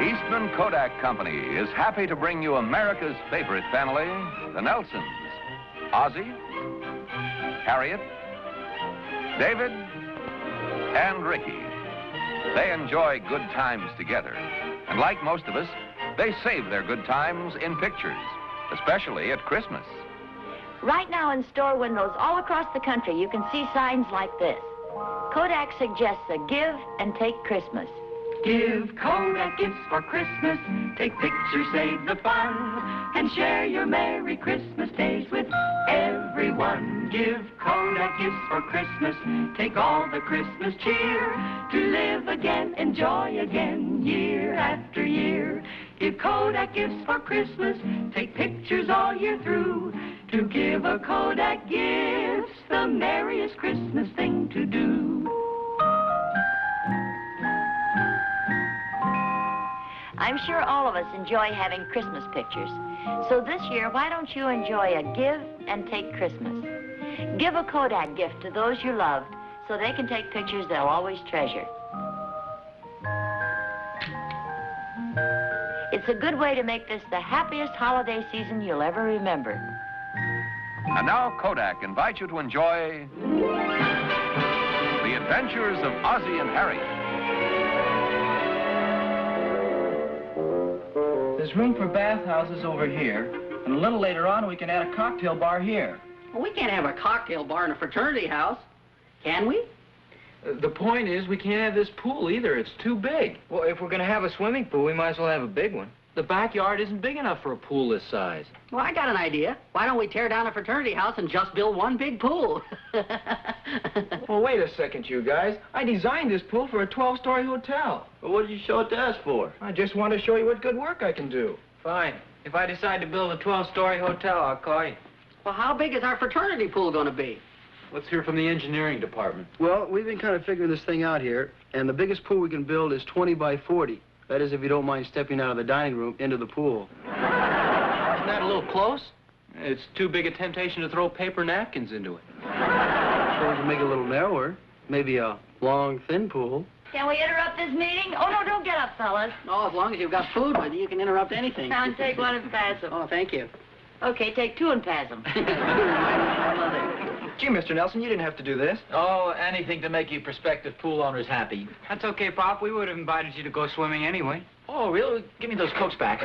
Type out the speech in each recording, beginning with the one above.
Eastman Kodak Company is happy to bring you America's favorite family, the Nelsons. Ozzie, Harriet, David, and Ricky. They enjoy good times together. And like most of us, they save their good times in pictures, especially at Christmas. Right now in store windows all across the country, you can see signs like this. Kodak suggests a give and take Christmas. Give Kodak gifts for Christmas. Take pictures, save the fun, and share your Merry Christmas days with everyone. Give Kodak gifts for Christmas. Take all the Christmas cheer to live again, enjoy again, year after year. Give Kodak gifts for Christmas. Take pictures all year through. To give a Kodak gift's the merriest Christmas thing to do. I'm sure all of us enjoy having Christmas pictures. So this year, why don't you enjoy a give and take Christmas? Give a Kodak gift to those you loved so they can take pictures they'll always treasure. It's a good way to make this the happiest holiday season you'll ever remember. And now Kodak invites you to enjoy The Adventures of Ozzie and Harriet. There's room for bathhouses over here, and a little later on we can add a cocktail bar here. Well, we can't have a cocktail bar in a fraternity house, can we? The point is, we can't have this pool either. It's too big. Well, if we're going to have a swimming pool, we might as well have a big one. The backyard isn't big enough for a pool this size. Well, I got an idea. Why don't we tear down a fraternity house and just build one big pool? Well, wait a second, you guys. I designed this pool for a 12-story hotel. Well, what did you show it to us for? I just want to show you what good work I can do. Fine. If I decide to build a 12-story hotel, I'll call you. Well, how big is our fraternity pool going to be? Let's hear from the engineering department. Well, we've been kind of figuring this thing out here, and the biggest pool we can build is 20 by 40. That is, if you don't mind stepping out of the dining room into the pool. Isn't that a little close? It's too big a temptation to throw paper napkins into it. So we can make it a little narrower. Maybe a long, thin pool. Can we interrupt this meeting? Oh, no, don't get up, fellas. Oh, as long as you've got food with you, you can interrupt anything. Now, take one and pass them. Oh, thank you. Okay, take two and pass them. Gee, Mr. Nelson, you didn't have to do this. Oh, anything to make you prospective pool owners happy. That's okay, Pop. We would have invited you to go swimming anyway. Oh, really? Give me those Cokes back.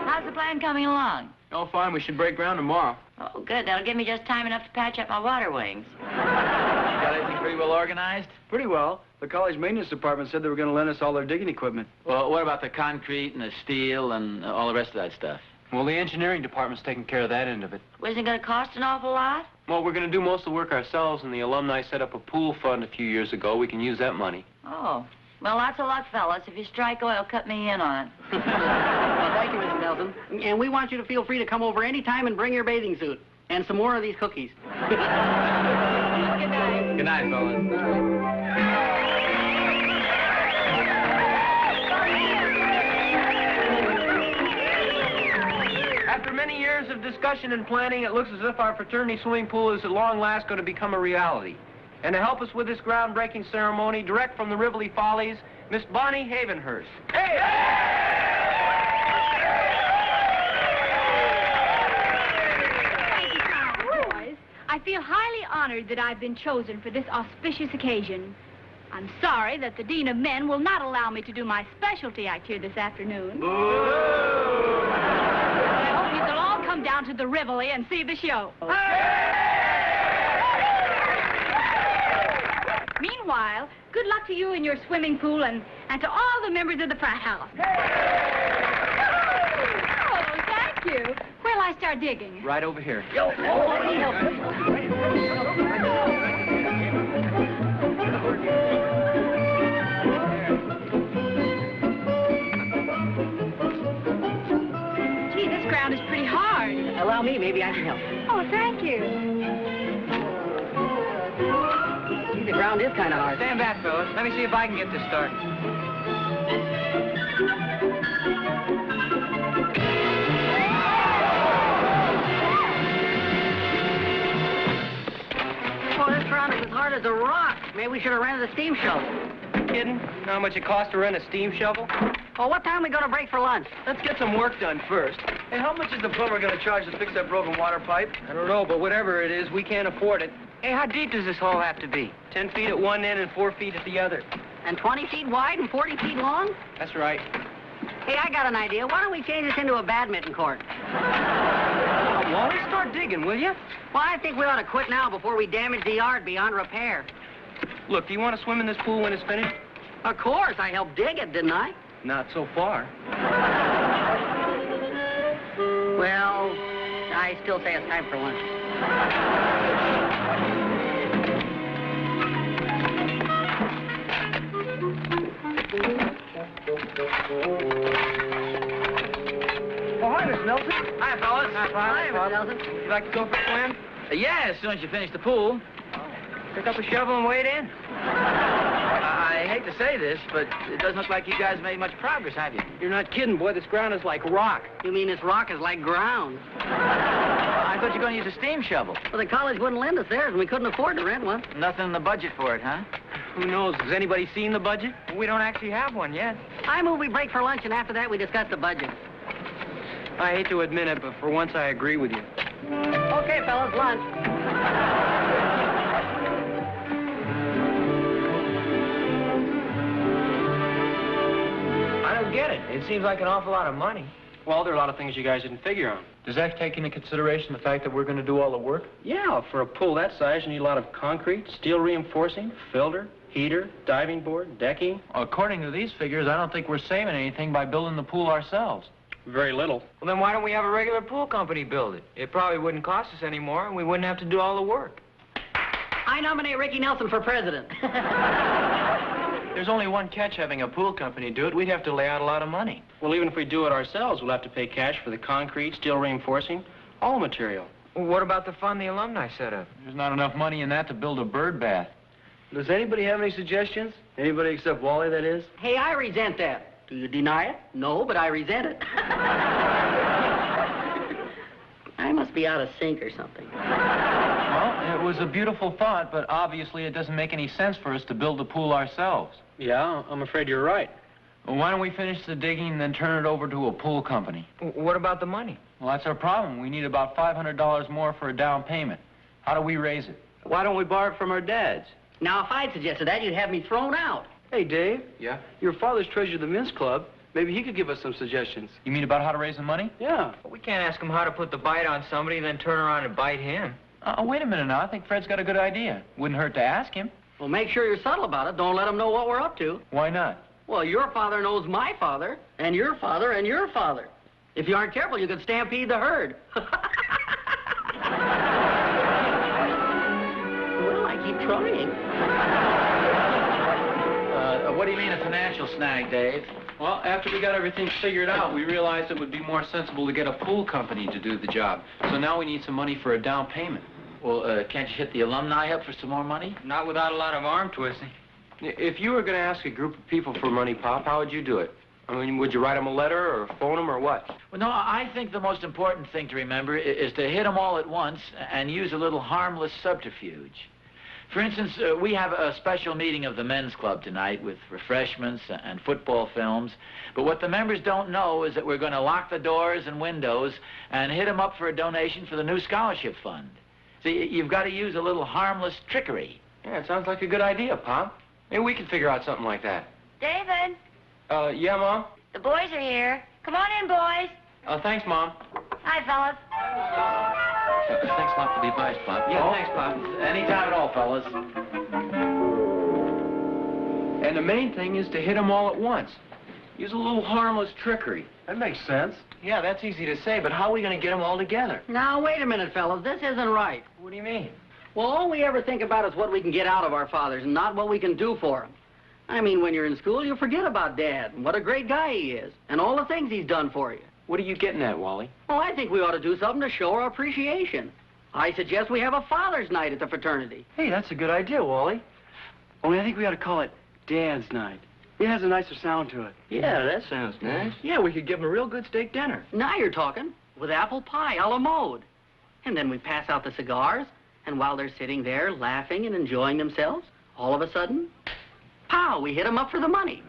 How's the plan coming along? Oh, fine. We should break ground tomorrow. Oh, good. That'll give me just time enough to patch up my water wings. Got everything pretty well organized? Pretty well. The college maintenance department said they were going to lend us all their digging equipment. Well, what about the concrete and the steel and all the rest of that stuff? Well, the engineering department's taking care of that end of it. Wasn't it going to cost an awful lot? Well, we're going to do most of the work ourselves, and the alumni set up a pool fund a few years ago. We can use that money. Oh. Well, lots of luck, fellas. If you strike oil, cut me in on it. Well, thank you, Mrs. Nelson. And we want you to feel free to come over any time and bring your bathing suit. And some more of these cookies. Good night. Good night, fellas. After many years of discussion and planning, it looks as if our fraternity swimming pool is at long last going to become a reality. And to help us with this groundbreaking ceremony, direct from the Rivoli Follies, Miss Bonnie Havenhurst. Hey! Boys, I feel highly honored that I've been chosen for this auspicious occasion. I'm sorry that the Dean of Men will not allow me to do my specialty act here this afternoon. I hope you will all come down to the Rivoli and see the show. Meanwhile, good luck to you in your swimming pool and to all the members of the frat house. Oh, thank you. Where'll I start digging? Right over here. Gee, this ground is pretty hard. Allow me, maybe I can help. Oh, thank you. Gee, the ground is kind of hard. Stand back, fellas. Let me see if I can get this started. Oh, this ground is as hard as a rock. Maybe we should have rented a steam shovel. kidding? You know how much it costs to rent a steam shovel? Well, what time are we going to break for lunch? Let's get some work done first. Hey, how much is the plumber going to charge to fix that broken water pipe? I don't know, but whatever it is, we can't afford it. Hey, how deep does this hole have to be? 10 feet at one end and 4 feet at the other. And 20 feet wide and 40 feet long? That's right. Hey, I got an idea. Why don't we change this into a badminton court? Wally, start digging, will you? Well, I think we ought to quit now before we damage the yard beyond repair. Look, do you want to swim in this pool when it's finished? Of course. I helped dig it, didn't I? Not so far. Well, I still say it's time for lunch. Oh, hi, Miss Nelson. Hi, fellas. Hi, Mr. Nelson. You like to go for a swim? Yeah, as soon as you finish the pool. Pick up a shovel and wade in. I hate to say this, but it doesn't look like you guys made much progress, have you? You're not kidding, boy. This ground is like rock. You mean this rock is like ground? I thought you were going to use a steam shovel. Well, the college wouldn't lend us theirs, and we couldn't afford to rent one. Nothing in the budget for it, huh? Who knows? Has anybody seen the budget? We don't actually have one yet. I move we break for lunch, and after that we discuss the budget. I hate to admit it, but for once I agree with you. Okay, fellas, lunch. I don't get it. It seems like an awful lot of money. Well, there are a lot of things you guys didn't figure on. Does that take into consideration the fact that we're going to do all the work? Yeah, for a pool that size, you need a lot of concrete, steel reinforcing, filter, heater, diving board, decking. According to these figures, I don't think we're saving anything by building the pool ourselves. Very little. Well, then why don't we have a regular pool company build it? It probably wouldn't cost us any more, and we wouldn't have to do all the work. I nominate Ricky Nelson for president. There's only one catch having a pool company do it. We'd have to lay out a lot of money. Well, even if we do it ourselves, we'll have to pay cash for the concrete, steel reinforcing, all material. Well, what about the fund the alumni set up? There's not enough money in that to build a bird bath. Does anybody have any suggestions? Anybody except Wally, that is? Hey, I resent that. Do you deny it? No, but I resent it. I must be out of sync or something. Well, it was a beautiful thought, but obviously it doesn't make any sense for us to build the pool ourselves. Yeah, I'm afraid you're right. Well, why don't we finish the digging and then turn it over to a pool company? What about the money? Well, that's our problem. We need about $500 more for a down payment. How do we raise it? Why don't we borrow it from our dads? Now, if I'd suggested that, you'd have me thrown out. Hey, Dave. Yeah? Your father's treasurer of the men's club. Maybe he could give us some suggestions. You mean about how to raise the money? Yeah. Well, we can't ask him how to put the bite on somebody, then turn around and bite him. Wait a minute now. I think Fred's got a good idea. Wouldn't hurt to ask him. Well, make sure you're subtle about it. Don't let him know what we're up to. Why not? Well, your father knows my father, and your father, and your father. If you aren't careful, you could stampede the herd. Well, I keep trying. What do you mean a financial snag, Dave? Well, after we got everything figured out, we realized it would be more sensible to get a pool company to do the job. So now we need some money for a down payment. Well, can't you hit the alumni up for some more money? Not without a lot of arm twisting. If you were going to ask a group of people for money, Pop, how would you do it? I mean, would you write them a letter or phone them or what? Well, no, I think the most important thing to remember is to hit them all at once and use a little harmless subterfuge. For instance, we have a special meeting of the men's club tonight with refreshments and football films. But what the members don't know is that we're going to lock the doors and windows and hit them up for a donation for the new scholarship fund. See, you've got to use a little harmless trickery. Yeah, it sounds like a good idea, Pop. Maybe we could figure out something like that. David, Yeah, Mom? the boys are here. Come on in, boys. Thanks, Mom. Hi, fellas. Thanks a lot for the advice, Pop. Yeah, thanks, Pop. Anytime at all, fellas. And the main thing is to hit them all at once. Use a little harmless trickery. That makes sense. Yeah, that's easy to say, but how are we going to get them all together? Now, wait a minute, fellas. This isn't right. What do you mean? Well, all we ever think about is what we can get out of our fathers and not what we can do for them. I mean, when you're in school, you forget about Dad and what a great guy he is and all the things he's done for you. What are you getting at, Wally? Well, I think we ought to do something to show our appreciation. I suggest we have a Father's Night at the fraternity. Hey, that's a good idea, Wally. Only I think we ought to call it Dad's Night. It has a nicer sound to it. Yeah, that sounds nice. Yeah, we could give them a real good steak dinner. Now you're talking, with apple pie a la mode. And then we pass out the cigars, and while they're sitting there laughing and enjoying themselves, all of a sudden, Pow, we hit him up for the money.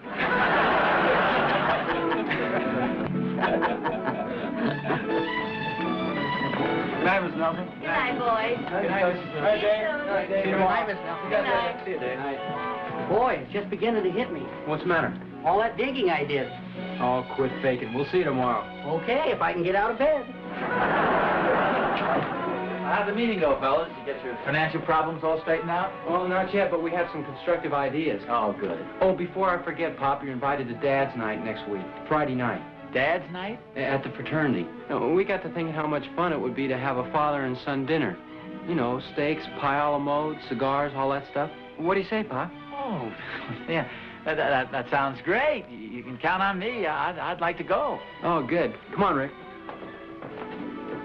Night, Miss Nelson. Good night, boys. Good night, Mrs. Nelson. See you soon. See you tomorrow. Good night. See you, Dave. Boy, it's just beginning to hit me. What's the matter? All that digging I did. Oh, quit faking. We'll see you tomorrow. Okay, if I can get out of bed. How'd the meeting go, fellas? You get your financial problems all straightened out? Well, not yet, but we have some constructive ideas. Oh, good. Oh, before I forget, Pop, you're invited to Dad's night next week, Friday night. Dad's night? At the fraternity. Now, we got to thinking how much fun it would be to have a father and son dinner. You know, steaks, pie a la mode, cigars, all that stuff. What do you say, Pop? Oh, yeah. That sounds great. You can count on me. I'd like to go. Oh, good. Come on, Rick.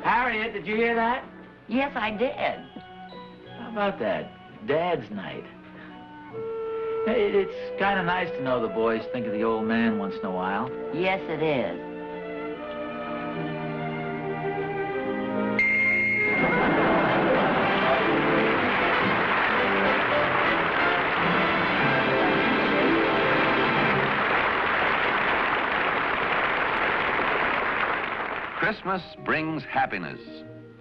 Harriet, did you hear that? Yes, I did. How about that? Dad's night. It's kind of nice to know the boys think of the old man once in a while. Yes, it is. Christmas brings happiness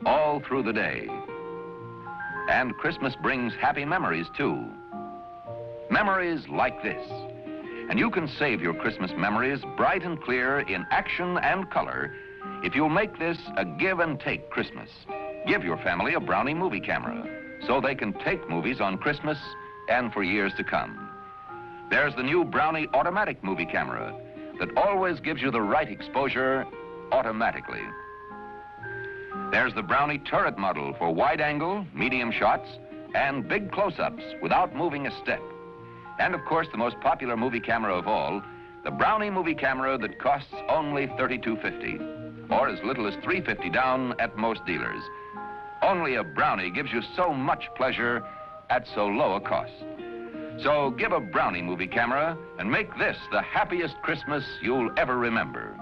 all through the day. And Christmas brings happy memories, too. Memories like this. And you can save your Christmas memories bright and clear in action and color if you'll make this a give and take Christmas. Give your family a Brownie movie camera so they can take movies on Christmas and for years to come. There's the new Brownie automatic movie camera that always gives you the right exposure automatically. There's the Brownie turret model for wide angle, medium shots, and big close-ups without moving a step. And of course, the most popular movie camera of all, the Brownie movie camera that costs only $32.50, or as little as $3.50 down at most dealers. Only a Brownie gives you so much pleasure at so low a cost. So give a Brownie movie camera and make this the happiest Christmas you'll ever remember.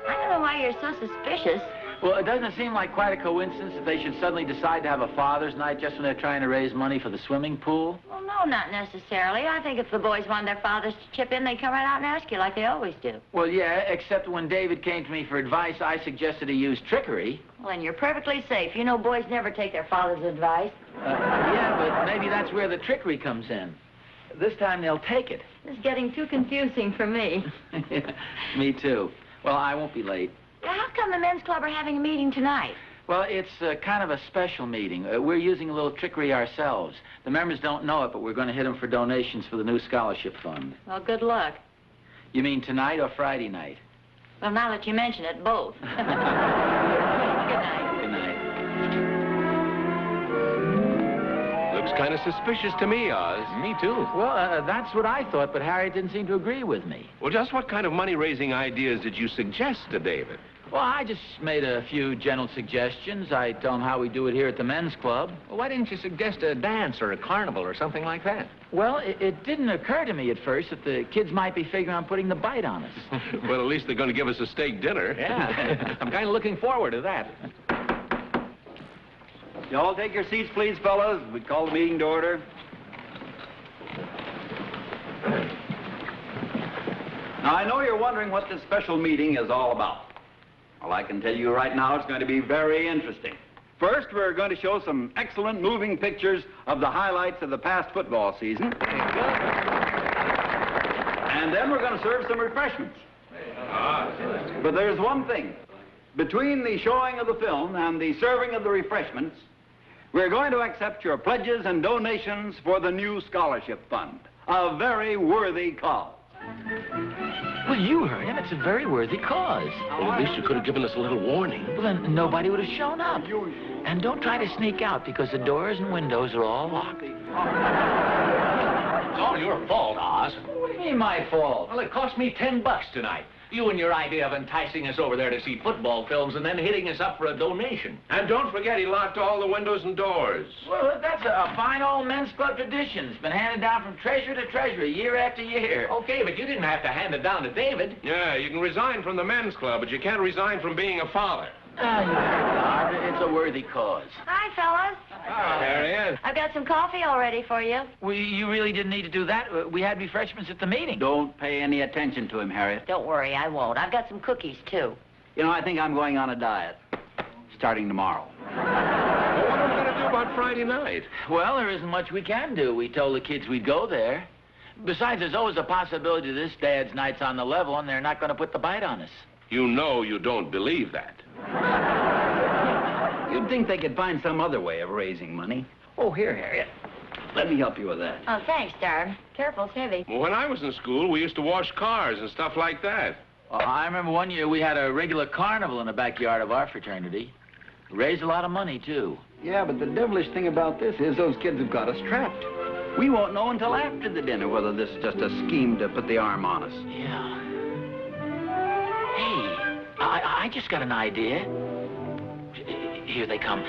I don't know why you're so suspicious. Well, it doesn't seem like quite a coincidence that they should suddenly decide to have a Father's Night just when they're trying to raise money for the swimming pool? Well, no, not necessarily. I think if the boys wanted their fathers to chip in, they'd come right out and ask you like they always do. Well, yeah, except when David came to me for advice, I suggested he use trickery. Well, and you're perfectly safe. You know boys never take their father's advice. Yeah, but maybe that's where the trickery comes in. This time they'll take it. It's getting too confusing for me. Me too. Well, I won't be late. Now, how come the men's club are having a meeting tonight? Well, it's kind of a special meeting. We're using a little trickery ourselves. The members don't know it, but we're going to hit them for donations for the new scholarship fund. Well, good luck. You mean tonight or Friday night? Well, now that you mention it, both. Good night. Good night. Looks kind of suspicious to me, Oz. Me too. Well, that's what I thought, but Harriet didn't seem to agree with me. Well, just what kind of money-raising ideas did you suggest to David? Well, I just made a few general suggestions. I told him how we do it here at the men's club. Well, why didn't you suggest a dance or a carnival or something like that? Well, it didn't occur to me at first that the kids might be figuring on putting the bite on us. Well, at least they're going to give us a steak dinner. Yeah. I'm kind of looking forward to that. You all take your seats, please, fellas. We call the meeting to order. Now, I know you're wondering what this special meeting is all about. Well, I can tell you right now it's going to be very interesting. First, we're going to show some excellent moving pictures of the highlights of the past football season. And then we're going to serve some refreshments. But there's one thing. Between the showing of the film and the serving of the refreshments, we're going to accept your pledges and donations for the new scholarship fund. A very worthy cause. Well, you heard him. It's a very worthy cause. Well, at least you could have given us a little warning. Well, then nobody would have shown up. And don't try to sneak out because the doors and windows are all locked. It's all your fault, Oz. What do you mean my fault? Well, it cost me $10 tonight. You and your idea of enticing us over there to see football films and then hitting us up for a donation. And don't forget, he locked all the windows and doors. Well, that's a fine old men's club tradition. It's been handed down from treasury to treasury, year after year. Okay, but you didn't have to hand it down to David. Yeah, you can resign from the men's club, but you can't resign from being a father. Ah, you are. It's a worthy cause. Hi, fellas. Hi, Harriet. I've got some coffee all ready for you. You really didn't need to do that. We had refreshments at the meeting. Don't pay any attention to him, Harriet. Don't worry, I won't. I've got some cookies, too. You know, I think I'm going on a diet, starting tomorrow. Well, what are we going to do about Friday night? Well, there isn't much we can do. We told the kids we'd go there. Besides, there's always a possibility this dad's night's on the level and they're not going to put the bite on us. You know you don't believe that. You'd think they could find some other way of raising money. Oh, here, Harriet. Let me help you with that. Oh, thanks, Darby. Careful, it's heavy. Well, when I was in school, we used to wash cars and stuff like that. Well, I remember one year we had a regular carnival in the backyard of our fraternity. Raised a lot of money, too. Yeah, but the devilish thing about this is those kids have got us trapped. We won't know until after the dinner whether this is just a scheme to put the arm on us. Yeah. Hey, I just got an idea. Here they come.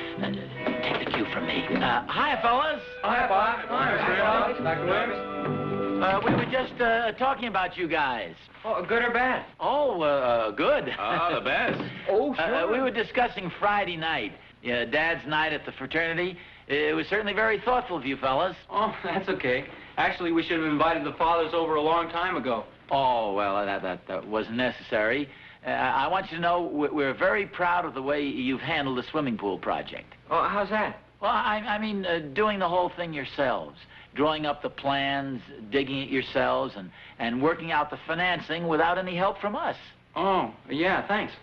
Take the cue from me. Hi, fellas. Hi, Bob. Hi, Randolph. Dr. Williams. We were just talking about you guys. Oh, good or bad? Oh, good. The best. Oh, sure. We were discussing Friday night. Dad's night at the fraternity. It was certainly very thoughtful of you fellas. Oh, that's okay. Actually, we should have invited the fathers over a long time ago. Oh, well, that wasn't necessary. I want you to know we're very proud of the way you've handled the swimming pool project. Oh, how's that? Well, I mean, doing the whole thing yourselves. Drawing up the plans, digging it yourselves, and working out the financing without any help from us. Oh, yeah, thanks.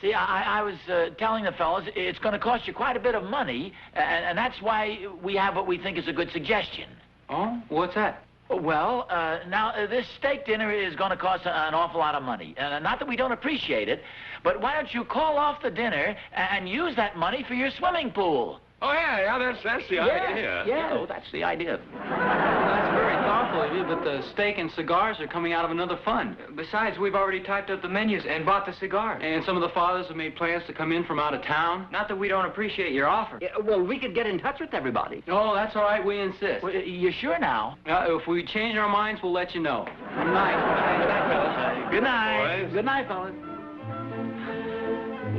See, I was telling the fellas it's going to cost you quite a bit of money, and that's why we have what we think is a good suggestion. Oh, what's that? Well, now, this steak dinner is going to cost an awful lot of money. Not that we don't appreciate it, but why don't you call off the dinner and use that money for your swimming pool? Oh, yeah, that's the idea. Yeah, oh, that's the idea. That's very thoughtful of you, but the steak and cigars are coming out of another fund. Besides, we've already typed up the menus and bought the cigars. And some of the fathers have made plans to come in from out of town. Not that we don't appreciate your offer. Yeah, well, we could get in touch with everybody. Oh, that's all right. We insist. Well, you sure now? If we change our minds, we'll let you know. Good night. Good night. Boys. Good night, fellas.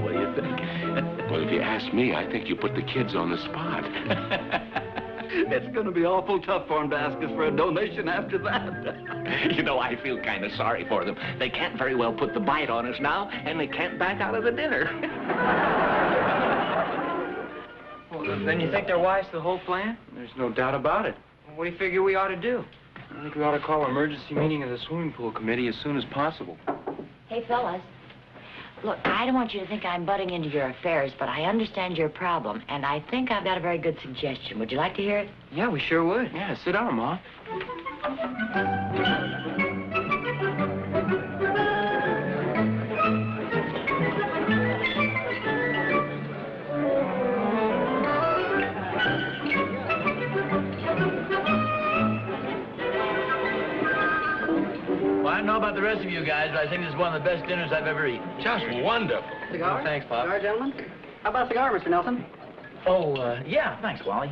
What do you think? Well, if you ask me, I think you put the kids on the spot. It's going to be awful tough for them to ask us for a donation after that. You know, I feel kind of sorry for them. They can't very well put the bite on us now, and they can't back out of the dinner. Well, then you think they're wise to the whole plan? There's no doubt about it. What do you figure we ought to do? I think we ought to call an emergency meeting of the swimming pool committee as soon as possible. Hey, fellas. Look, I don't want you to think I'm butting into your affairs, but I understand your problem, and I think I've got a very good suggestion. Would you like to hear it? Yeah, we sure would. Yeah, sit down, Ma. Well, I don't know about the rest of you guys, but I think this is one of the best dinners I've ever eaten. Just wonderful. Cigar? Oh, thanks, Pop. Cigar, gentlemen? How about a cigar, Mr. Nelson? Oh, yeah, thanks, Wally.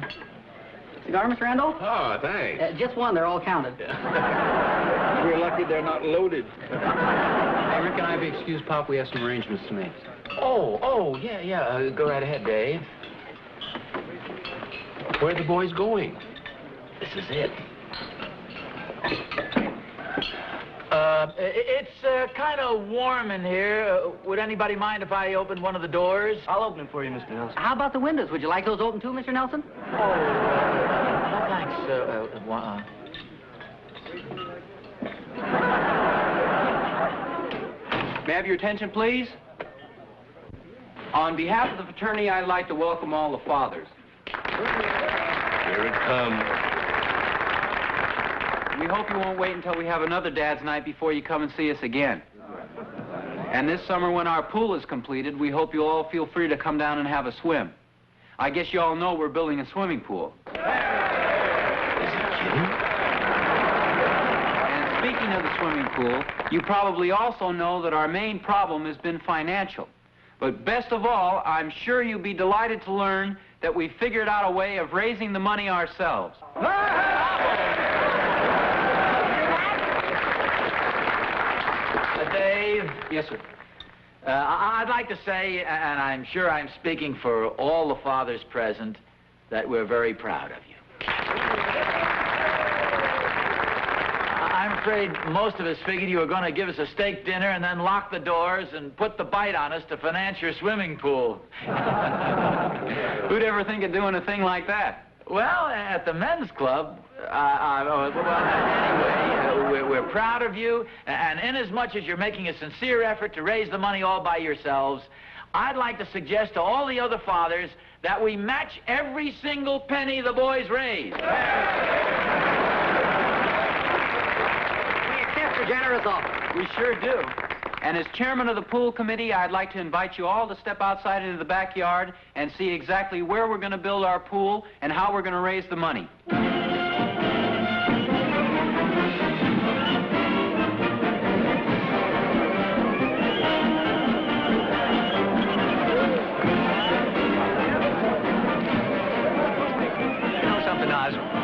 Cigar, Mr. Randolph? Oh, thanks. Just one. They're all counted. We're lucky they're not loaded. Hey, Rick and I, if you excuse Pop, we have some arrangements to make. Oh, yeah. Go right ahead, Dave. Where are the boys going? This is it. It's kind of warm in here. Would anybody mind if I opened one of the doors? I'll open it for you, Mr. Nelson. How about the windows? Would you like those open too, Mr. Nelson? Oh, no, thanks. May I have your attention, please? On behalf of the fraternity, I'd like to welcome all the fathers. Here it comes. We hope you won't wait until we have another Dad's Night before you come and see us again. And this summer, when our pool is completed, we hope you'll all feel free to come down and have a swim. I guess you all know we're building a swimming pool. And speaking of the swimming pool, you probably also know that our main problem has been financial. But best of all, I'm sure you'll be delighted to learn that we figured out a way of raising the money ourselves. Dave? Yes, sir. I'd like to say, and I'm sure I'm speaking for all the fathers present, that we're very proud of you. I'm afraid most of us figured you were going to give us a steak dinner and then lock the doors and put the bite on us to finance your swimming pool. Who'd ever think of doing a thing like that? Well, at the men's club, anyway, we're proud of you, and inasmuch as you're making a sincere effort to raise the money all by yourselves, I'd like to suggest to all the other fathers that we match every single penny the boys raise. We accept your generous offer. We sure do. And as chairman of the pool committee, I'd like to invite you all to step outside into the backyard and see exactly where we're going to build our pool and how we're going to raise the money.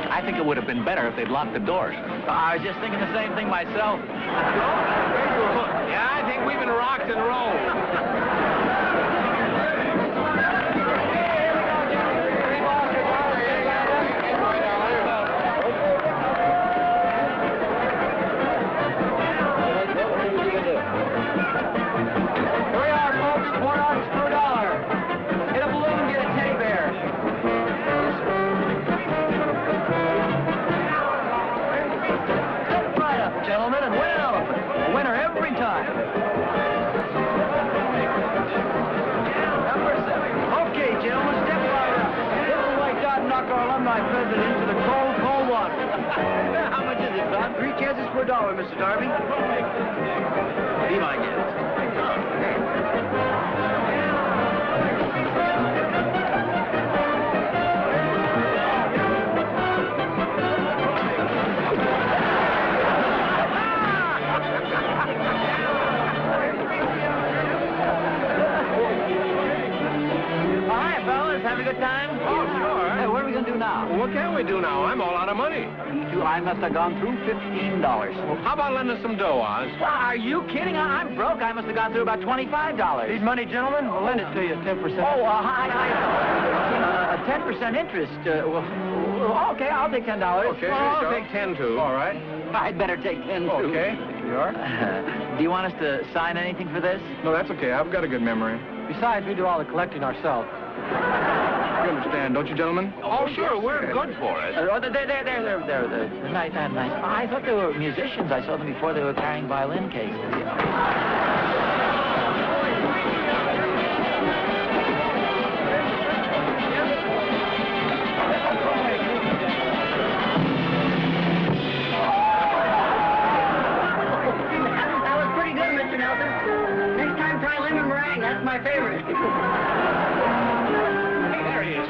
I think it would have been better if they'd locked the doors. I was just thinking the same thing myself. Yeah, I think we've been rocked and rolled. Here we are, folks. $4 per dollar. Hit a balloon, get a teddy bear. Step right up, gentlemen, and win an elephant. A winner every time. Number 7. Okay, gentlemen, step right up. Hit the white dot and knock our alumni president into the cold, cold water. How much is it, son? 3 chances for $1, Mr. Darby. Be my guest. Have a good time? Oh, sure. Hey, what are we going to do now? Well, what can we do now? I'm all out of money. Me too. I must have gone through $15. Well, how about lending us some dough, Oz? Well, are you kidding? I'm broke. I must have gone through about $25. Need money, gentlemen? We'll lend it to you at 10%. Oh, a 10% interest. Well, okay, I'll take $10. Okay, I'll take 10 too. All right. I'd better take 10 too. Okay. You are? Do you want us to sign anything for this? No, that's okay. I've got a good memory. Besides, we do all the collecting ourselves. You understand, don't you, gentlemen? Oh, sure, we're good for it. Oh, they're nice. I thought they were musicians. I saw them before they were carrying violin cases. That was pretty good, Mr. Nelson. Next time, try lemon meringue. That's my favorite.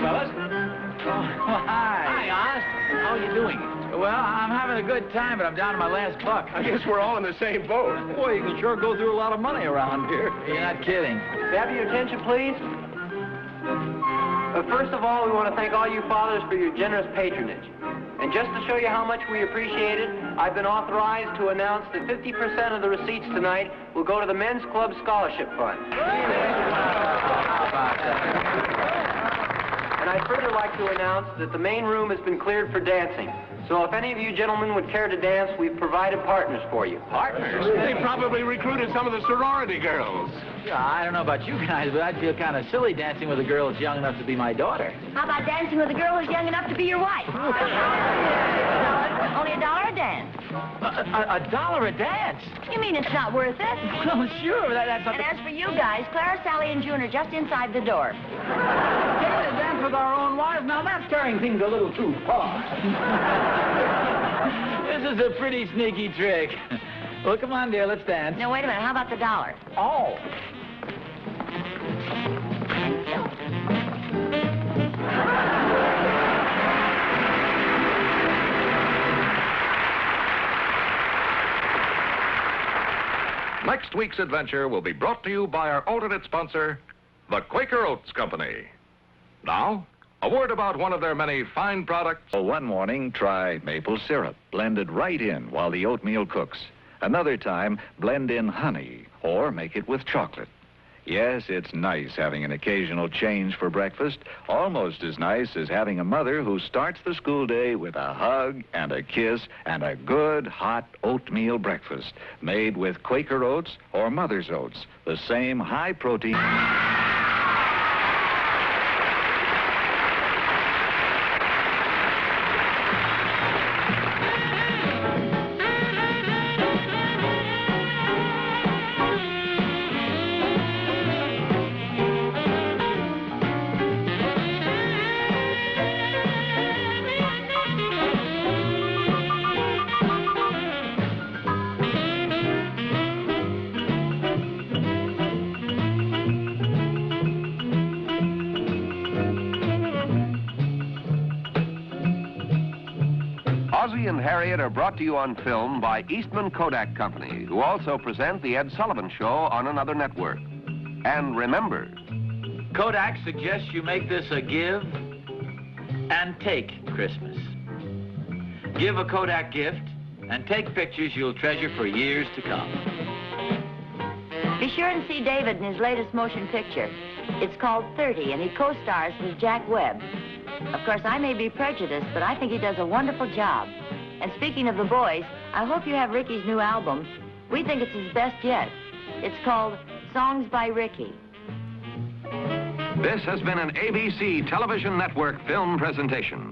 Fellas. Hi. Hi, Oz. How are you doing? Well, I'm having a good time, but I'm down to my last buck. I guess we're all in the same boat. Boy, you can sure go through a lot of money around here. You're not kidding. May I have your attention, please? First of all, we want to thank all you fathers for your generous patronage. And just to show you how much we appreciate it, I've been authorized to announce that 50% of the receipts tonight will go to the Men's Club Scholarship Fund. And I'd further like to announce that the main room has been cleared for dancing. So if any of you gentlemen would care to dance, we've provided partners for you. Partners? They probably recruited some of the sorority girls. Yeah, I don't know about you guys, but I'd feel kind of silly dancing with a girl that's young enough to be my daughter. How about dancing with a girl who's young enough to be your wife? Only $1 a dance. $1 a dance? You mean it's not worth it? Well, sure, that's not And as for you guys, Clara, Sally, and June are just inside the door. Taking a dance with our own wives? Now, that's carrying things a little too far. This is a pretty sneaky trick. Well, come on, dear, let's dance. No, wait a minute. How about the $1? Oh. Next week's adventure will be brought to you by our alternate sponsor, the Quaker Oats Company. Now, a word about one of their many fine products. One morning, try maple syrup, blended right in while the oatmeal cooks. Another time, blend in honey or make it with chocolate. Yes, it's nice having an occasional change for breakfast. Almost as nice as having a mother who starts the school day with a hug and a kiss and a good hot oatmeal breakfast made with Quaker oats or Mother's Oats, the same high protein. Ozzie and Harriet are brought to you on film by Eastman Kodak Company, who also present The Ed Sullivan Show on another network. And remember, Kodak suggests you make this a give and take Christmas. Give a Kodak gift and take pictures you'll treasure for years to come. Be sure and see David in his latest motion picture. It's called 30, and he co-stars with Jack Webb. Of course, I may be prejudiced, but I think he does a wonderful job. And speaking of the boys, I hope you have Ricky's new album. We think it's his best yet. It's called Songs by Ricky. this has been an ABC Television Network film presentation.